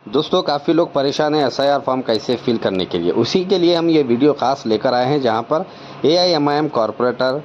दोस्तों काफ़ी लोग परेशान हैं एसआईआर फॉर्म कैसे फिल करने के लिए। उसी के लिए हम ये वीडियो खास लेकर आए हैं जहां पर AIMIM corporator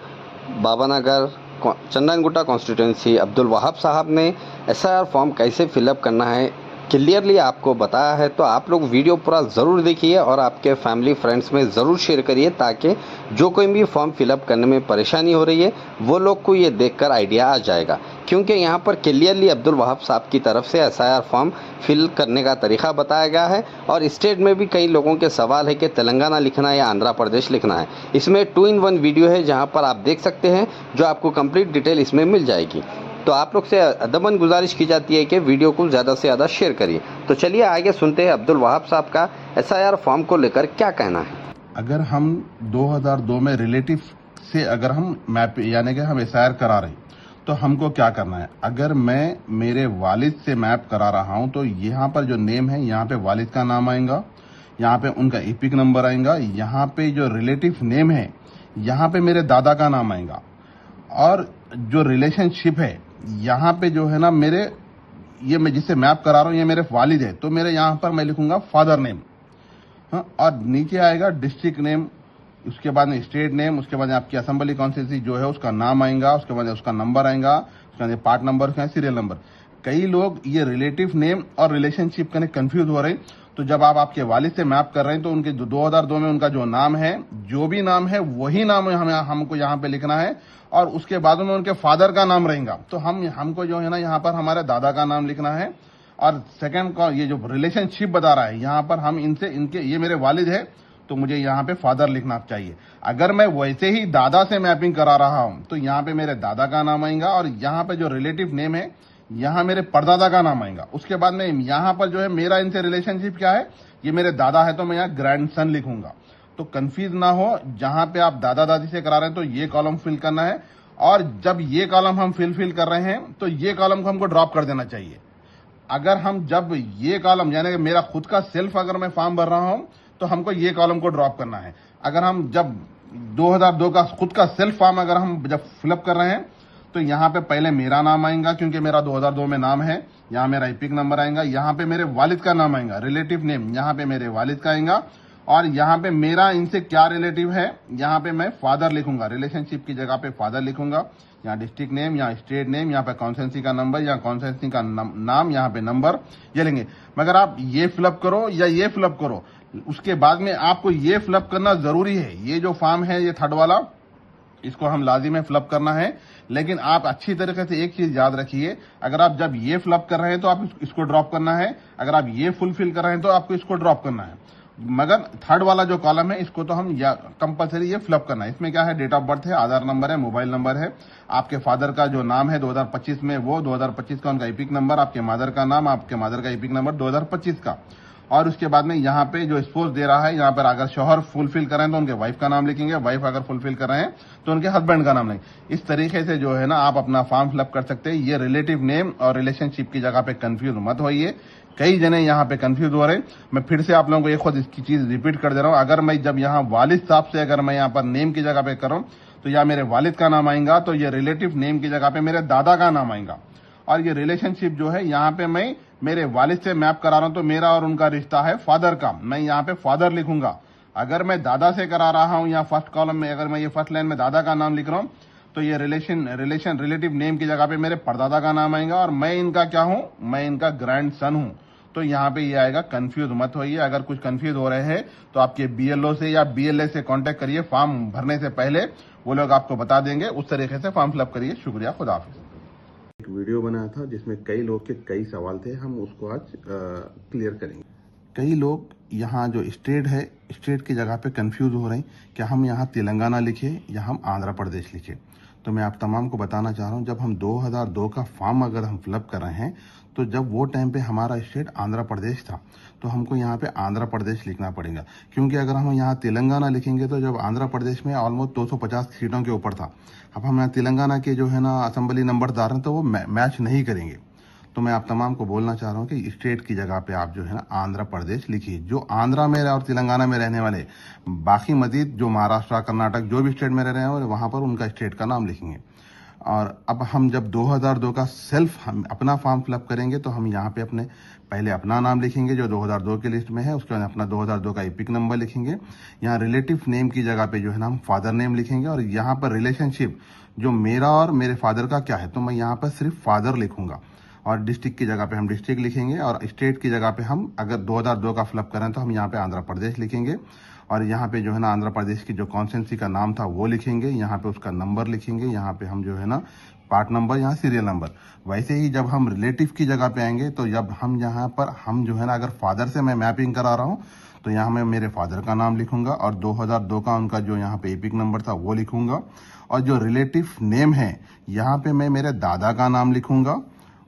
Babanagar Chandangutta constituency Abdul Wahab साहब ने एसआईआर फॉर्म कैसे फिलअप करना है क्लियरली आपको बताया है। तो आप लोग वीडियो पूरा ज़रूर देखिए और आपके फैमिली फ्रेंड्स में ज़रूर शेयर करिए ताकि जो कोई भी फॉर्म फिलअप करने में परेशानी हो रही है वो लोग को ये देखकर आइडिया आ जाएगा, क्योंकि यहाँ पर क्लियरली अब्दुल वहाब साहब की तरफ से एसआईआर फॉर्म फिल करने का तरीका बताया गया है। और स्टेट में भी कई लोगों के सवाल है कि तेलंगाना लिखना है या आंध्र प्रदेश लिखना है। इसमें 2-in-1 वीडियो है जहाँ पर आप देख सकते हैं, जो आपको कंप्लीट डिटेल इसमें मिल जाएगी। तो आप लोग से अदबन गुजारिश की जाती है कि वीडियो को ज़्यादा से ज़्यादा शेयर करिए। तो चलिए आगे सुनते हैं अब्दुल वहाब साहब का एसआईआर फॉर्म को लेकर क्या कहना है। अगर हम 2002 में रिलेटिव से अगर हम मैप यानी कि हम एसआईआर करा रहे हैं तो हमको क्या करना है। अगर मैं मेरे वालिद से मैप करा रहा हूं तो यहाँ पर जो नेम है यहाँ पे वालिद का नाम आएगा, यहाँ पे उनका एपिक नंबर आएगा, यहाँ पे जो रिलेटिव नेम है यहाँ पे मेरे दादा का नाम आएगा, और जो रिलेशनशिप है यहाँ पे जो है ना मेरे ये मैं जिससे मैप करा रहा हूँ ये मेरे वालिद है तो मेरे यहाँ पर मैं लिखूंगा फादर नेम। हाँ, और नीचे आएगा डिस्ट्रिक्ट नेम, उसके बाद में स्टेट नेम, उसके बाद आपकी असेंबली कॉन्स्टिट्यूंसी जो है उसका नाम आएगा, उसके बाद उसका नंबर आएगा, उसके बाद पार्ट नंबर, उसका सीरियल नंबर। कई लोग ये रिलेटिव नेम और रिलेशनशिप करने कंफ्यूज हो रहे हैं। तो जब आप आपके वालिद से मैप कर रहे हैं तो उनके 2002 में उनका जो नाम है, जो भी नाम है वही नाम हमें हमको यहाँ पे लिखना है, और उसके बाद में उनके फादर का नाम रहेगा तो हमको जो है ना यहाँ पर हमारे दादा का नाम लिखना है। और सेकंड का ये जो रिलेशनशिप बता रहा है यहाँ पर हम इनसे इनके ये मेरे वालिद है तो मुझे यहाँ पे फादर लिखना चाहिए। अगर मैं वैसे ही दादा से मैपिंग करा रहा हूं तो यहाँ पे मेरे दादा का नाम आएगा, और यहाँ पे जो रिलेटिव नेम है यहाँ मेरे परदादा का नाम आएगा। उसके बाद में यहाँ पर जो है मेरा इनसे रिलेशनशिप क्या है, ये मेरे दादा है तो मैं यहाँ ग्रैंडसन लिखूंगा। तो कंफ्यूज ना हो, जहां पे आप दादा दादी से करा रहे हैं तो ये कॉलम फिल करना है, और जब ये कॉलम हम फिल कर रहे हैं तो ये कॉलम को हमको ड्रॉप कर देना चाहिए। अगर हम जब ये कॉलम यानी कि मेरा खुद का सेल्फ अगर मैं फॉर्म भर रहा हूं तो हमको ये कॉलम को ड्रॉप करना है। अगर हम जब 2002 का खुद का सेल्फ फॉर्म अगर हम जब फिलअप कर रहे हैं तो यहाँ पे पहले मेरा नाम आएगा क्योंकि मेरा 2002 में नाम है, यहाँ मेरा एपिक नंबर आएगा, यहाँ पे मेरे वालिद का नाम आएगा, रिलेटिव नेम यहाँ पे मेरे वालिद का आएगा, और यहाँ पे मेरा इनसे क्या रिलेटिव है यहाँ पे मैं फादर लिखूंगा, रिलेशनशिप की जगह पे फादर लिखूंगा। यहाँ डिस्ट्रिक्ट नेम, यहाँ स्टेट नेम, यहाँ पे कॉन्स्टिट्यूंसी का नंबर, यहाँ कॉन्स्टिट्यूंसी का नाम, यहाँ पे नंबर ये लेंगे। मगर आप ये फिलअप करो या ये फिलअप करो, उसके बाद में आपको ये फिलअप करना जरूरी है। ये जो फॉर्म है ये थर्ड वाला, इसको हम लाजिम है फिलअप करना है। लेकिन आप अच्छी तरीके से एक चीज याद रखिए, अगर आप जब ये फिलअप कर रहे हैं तो आप इसको ड्रॉप करना है, अगर आप ये फुलफिल कर रहे हैं तो आपको इसको ड्रॉप करना है। मगर थर्ड वाला जो कॉलम है इसको तो हम कंपलसरी ये फिलअप करना है। इसमें क्या है, डेट ऑफ बर्थ है, आधार नंबर है, मोबाइल नंबर है, आपके फादर का जो नाम है 2025 में वो 2025 का उनका एपिक नंबर, आपके मदर का नाम, आपके मदर का एपिक नंबर 2025 का, और उसके बाद में यहाँ पे जो स्पोज दे रहा है यहाँ पर अगर शोहर फुलफिल कर रहे हैं तो उनके वाइफ का नाम लिखेंगे, वाइफ अगर फुलफिल कर रहे हैं तो उनके हस्बैंड का नाम लिखेंगे। इस तरीके से जो है ना आप अपना फॉर्म फिलअप कर सकते हैं। ये रिलेटिव नेम और रिलेशनशिप की जगह पे कंफ्यूज मत होइए, कई जने यहाँ पे कंफ्यूज हो रहे हैं। मैं फिर से आप लोगों को एक खुद इसकी चीज रिपीट कर दे रहा हूँ। अगर मैं जब यहाँ वालिद साहब से अगर मैं यहाँ पर नेम की जगह पे कर रहा हूँ तो या मेरे वालिद का नाम आएगा, तो ये रिलेटिव नेम की जगह पे मेरे दादा का नाम आएगा, और ये रिलेशनशिप जो है यहाँ पे मैं मेरे वालिद से मैप करा रहा हूं तो मेरा और उनका रिश्ता है फादर का, मैं यहाँ पे फादर लिखूंगा। अगर मैं दादा से करा रहा हूं या फर्स्ट कॉलम में अगर मैं ये फर्स्ट लाइन में दादा का नाम लिख रहा हूं तो ये रिलेटिव नेम की जगह पे मेरे परदादा का नाम आएगा, और मैं इनका क्या हूं, मैं इनका ग्रैंड सन हूं। तो यहाँ पे ये आएगा, कंफ्यूज मत होइए। अगर कुछ कंफ्यूज हो रहे हैं तो आपके बीएलओ से या बीएलए से कांटेक्ट करिए, फॉर्म भरने से पहले वो लोग आपको बता देंगे, उस तरीके से फॉर्म फिलअप करिए। शुक्रिया, खुदा हाफिज। एक वीडियो बनाया था जिसमें कई लोग के कई सवाल थे, हम उसको आज क्लियर करेंगे। कई लोग यहाँ जो स्टेट है, स्टेट की जगह पे कंफ्यूज हो रहे हैं कि हम यहाँ तेलंगाना लिखे या हम आंध्र प्रदेश लिखे। तो मैं आप तमाम को बताना चाह रहा हूँ, जब हम 2002 का फॉर्म अगर हम फिलअप कर रहे हैं तो जब वो टाइम पे हमारा स्टेट आंध्र प्रदेश था तो हमको यहाँ पे आंध्र प्रदेश लिखना पड़ेगा, क्योंकि अगर हम यहाँ तेलंगाना लिखेंगे तो जब आंध्र प्रदेश में ऑलमोस्ट 250 सीटों के ऊपर था, अब हम यहाँ तेलंगाना के जो है ना असेंबली नंबरदार हैं तो वो मैच नहीं करेंगे। तो मैं आप तमाम को बोलना चाह रहा हूँ कि स्टेट की जगह पे आप जो है ना आंध्र प्रदेश लिखिए। जो आंध्रा में और तेलंगाना में रहने वाले, बाकी मजीद जो महाराष्ट्र कर्नाटक जो भी स्टेट में रह रहे हैं वहां पर उनका स्टेट का नाम लिखेंगे। और अब हम जब 2002 का सेल्फ हम अपना फॉर्म फिलअप करेंगे तो हम यहाँ पे अपने पहले अपना नाम लिखेंगे जो 2002 की लिस्ट में है, उसके बाद अपना 2002 का एपिक नंबर लिखेंगे। यहाँ रिलेटिव नेम की जगह पे जो है ना हम फादर नेम लिखेंगे, और यहाँ पर रिलेशनशिप जो मेरा और मेरे फादर का क्या है तो मैं यहाँ पर सिर्फ फादर लिखूंगा। और डिस्ट्रिक्ट की जगह पे हम डिस्ट्रिक्ट लिखेंगे, और स्टेट की जगह पे हम अगर 2002 का फिलअप करें तो हम यहाँ पे आंध्र प्रदेश लिखेंगे। और यहाँ पे जो है ना आंध्र प्रदेश की जो कॉन्स्टिट्यूंसी का नाम था वो लिखेंगे, यहाँ पे उसका नंबर लिखेंगे, यहाँ पे हम जो है ना पार्ट नंबर, यहाँ सीरियल नंबर। वैसे ही जब हम रिलेटिव की जगह पे आएंगे तो जब हम यहाँ पर हम जो है ना अगर फादर से मैं मैपिंग करा रहा हूँ तो यहाँ मैं मेरे फादर का नाम लिखूंगा, और 2002 का उनका जो यहाँ पे एपिक नंबर था वो लिखूंगा। और जो रिलेटिव नेम है यहाँ पे मैं मेरे दादा का नाम लिखूंगा,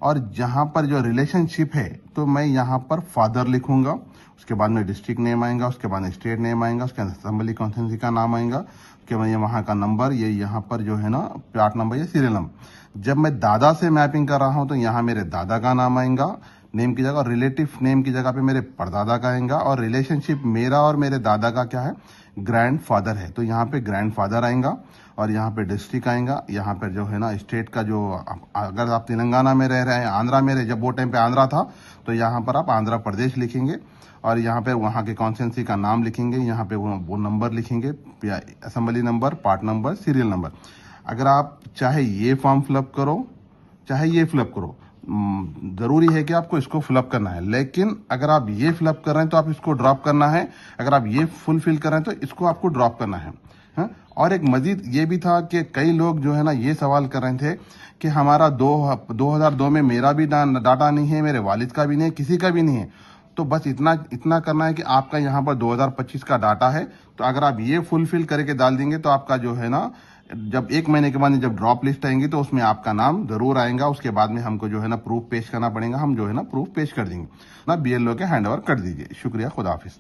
और जहां पर जो रिलेशनशिप है तो मैं यहाँ पर फादर लिखूंगा। उसके बाद में डिस्ट्रिक्ट नेम आएगा, उसके बाद स्टेट नेम आएगा, उसके बाद असेंबली कॉन्स्टिट्यूंसी का नाम आएगा, उसके बाद ये वहां का नंबर, ये यहाँ पर जो है ना प्लाट नंबर या सीरियल नंबर। जब मैं दादा से मैपिंग कर रहा हूं तो यहाँ मेरे दादा का नाम आएगा नेम की जगह, और रिलेटिव नेम की जगह पे मेरे परदादा का आएगा। और रिलेशनशिप मेरा और मेरे दादा का क्या है, ग्रैंड फादर है, तो यहाँ पे ग्रैंड फादर आएगा। और यहाँ पे डिस्ट्रिक्ट आएगा, यहाँ पे जो है ना स्टेट का जो, अगर आप तेलंगाना में रह रहे हैं, आंध्रा में रहे, जब वो टाइम पे आंध्रा था तो यहाँ पर आप आंध्र प्रदेश लिखेंगे, और यहाँ पे वहाँ के कॉन्स्टिट्यूंसी का नाम लिखेंगे, यहाँ पे वो नंबर लिखेंगे, assembly number, part number, serial number. अगर आप चाहे ये फॉर्म फिलअप करो चाहे ये फिलअप करो, जरूरी है कि आपको इसको फिलअप करना है। लेकिन अगर आप ये फिलअप कर रहे हैं तो आप इसको ड्रॉप करना है, अगर आप ये फुलफिल कर रहे हैं तो इसको आपको ड्रॉप करना है। हाँ? और एक मजीद ये भी था कि कई लोग जो है ना ये सवाल कर रहे थे कि हमारा 2002 में मेरा भी डाटा नहीं है, मेरे वालिद का भी नहीं है, किसी का भी नहीं है। तो बस इतना करना है कि आपका यहाँ पर 2025 का डाटा है, तो अगर आप ये फुलफिल करके डाल देंगे तो आपका जो है ना जब 1 महीने के बाद जब ड्रॉप लिस्ट आएंगी तो उसमें आपका नाम जरूर आएगा। उसके बाद में हमको जो है ना प्रूफ पेश करना पड़ेगा, हम जो है ना प्रूफ पेश कर देंगे ना, BLO के हैंड ओवर कर दीजिए। शुक्रिया, खुदा हाफिज।